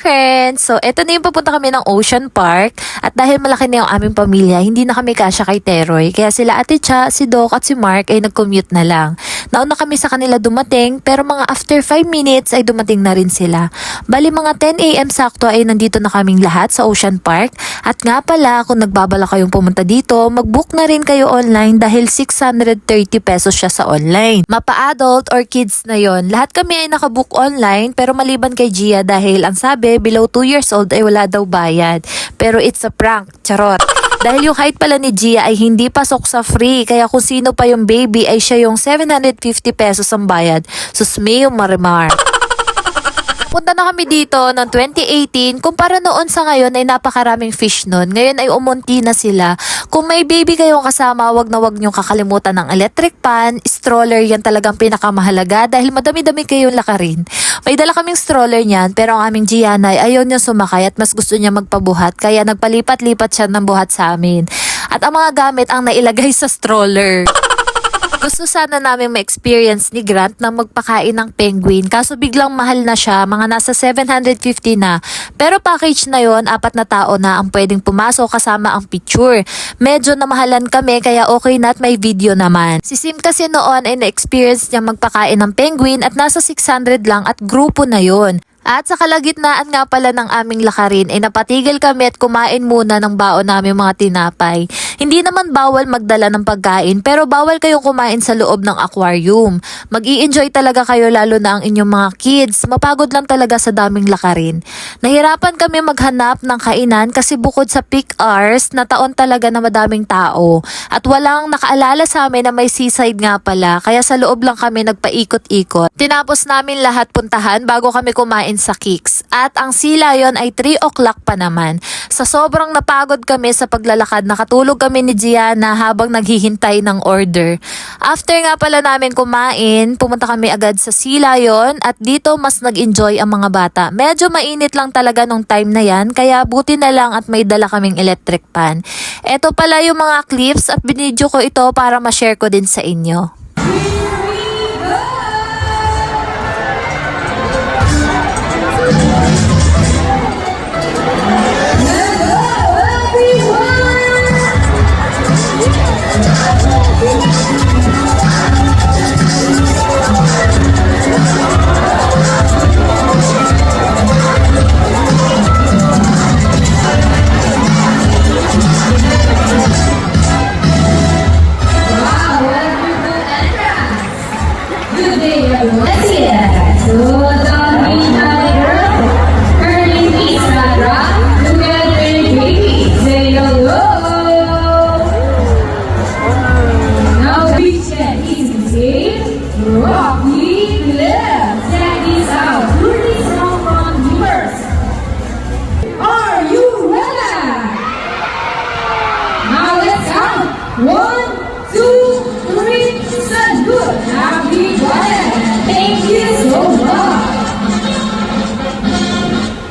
friends! So, eto na yung papunta kami ng Ocean Park. At dahil malaki na yung aming pamilya, hindi na kami kasya kay Teroy. Kaya sila Ate Cha, si Doc at si Mark ay nag-commute na lang. Nauna kami sa kanila dumating, pero mga after 5 minutes ay dumating na rin sila. Bali mga 10 a.m. sakto ay nandito na kaming lahat sa Ocean Park. At nga pala, kung nagbabala kayong pumunta dito, mag-book na rin kayo online dahil 630 pesos siya sa online. Mapa-adult or kids na yon. Lahat kami ay nakabook online, pero maliban kay Gia dahil ang sabi, below 2 years old ay wala daw bayad. Pero it's a prank, charot. Dahil yung height pala ni Gia ay hindi pasok sa free, kaya kung sino pa yung baby ay siya yung 750 pesos ang bayad. Sus me yung marimar. Punta na kami dito noong 2018. Kumpara noon sa ngayon ay napakaraming fish noon. Ngayon ay umunti na sila. Kung may baby kayong kasama, wag na wag niyong kakalimutan ng electric pan. Stroller yan talagang pinakamahalaga dahil madami-dami kayong lakarin. May dala kaming stroller niyan pero ang aming Gianna ay ayaw niya sumakay at mas gusto niya magpabuhat kaya nagpalipat-lipat siya ng buhat sa amin. At ang mga gamit ang nailagay sa stroller. Gusto sana namin ma-experience ni Grant na magpakain ng penguin kaso biglang mahal na siya, mga nasa 750 na. Pero package na yon, 4 na tao na ang pwedeng pumasok kasama ang picture. Medyo namahalan kami kaya okay na at may video naman. Si Sim kasi noon ay na-experience niya magpakain ng penguin at nasa 600 lang at grupo na yon. At sa kalagitnaan nga pala ng aming lakarin ay napatigil kami at kumain muna ng baon namin mga tinapay. Hindi naman bawal magdala ng pagkain pero bawal kayong kumain sa loob ng aquarium. Mag-i-enjoy talaga kayo lalo na ang inyong mga kids. Mapagod lang talaga sa daming lakarin. Nahirapan kami maghanap ng kainan kasi bukod sa peak hours na taon talaga na madaming tao. At walang nakaalala sa amin na may seaside nga pala kaya sa loob lang kami nagpaikot-ikot. Tinapos namin lahat puntahan bago kami kumain sa Kicks. At ang sila yon ay 3 o'clock pa naman. Sa sobrang napagod kami sa paglalakad, nakatulog kami ni Gianna habang naghihintay ng order. After nga pala namin kumain, pumunta kami agad sa Sila yon at dito mas nag-enjoy ang mga bata. Medyo mainit lang talaga nung time na yan, kaya buti na lang at may dala kaming electric pan. Ito pala yung mga clips at binidyo ko ito para ma-share ko din sa inyo.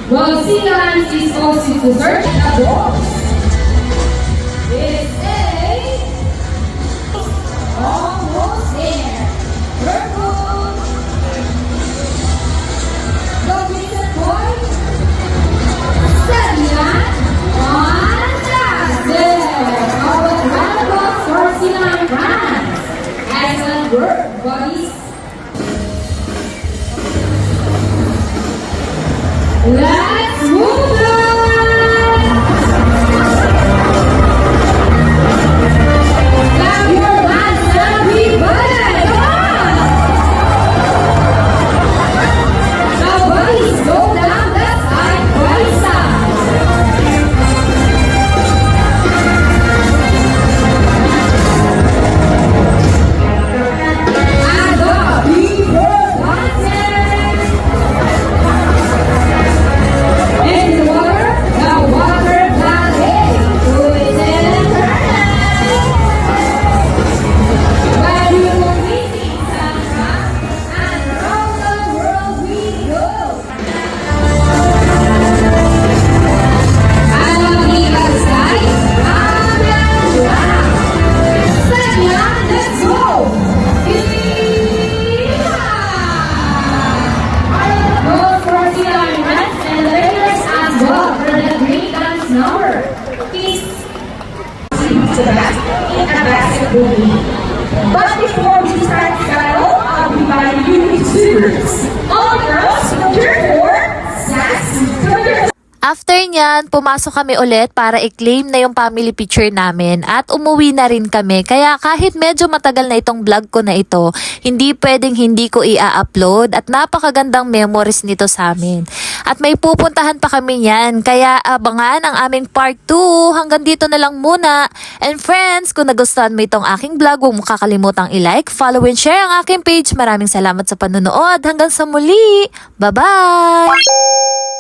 Well, Sila is also to search the box. It's almost there. Purple. The reason why? Seven. Fantastic. Our round of applause for Sila and France. Excellent work, buddies. Let's move on! Clap your hands, everybody! Come on! Now, buddies, go down that side by side. And the people dancing! And movie. But before we start the battle, I'll be inviting you to secrets. All the girls, cheer for Sassy. After nyan, pumasok kami ulit para i-claim na yung family picture namin at umuwi na rin kami. Kaya kahit medyo matagal na itong vlog ko na ito, hindi pwedeng hindi ko i-upload at napakagandang memories nito sa amin. At may pupuntahan pa kami yan, kaya abangan ang aming part 2. Hanggang dito na lang muna. And friends, kung nagustuhan mo itong aking vlog, huwag mo kakalimutang i-like, follow and share ang aking page. Maraming salamat sa panonood. Hanggang sa muli. Bye-bye!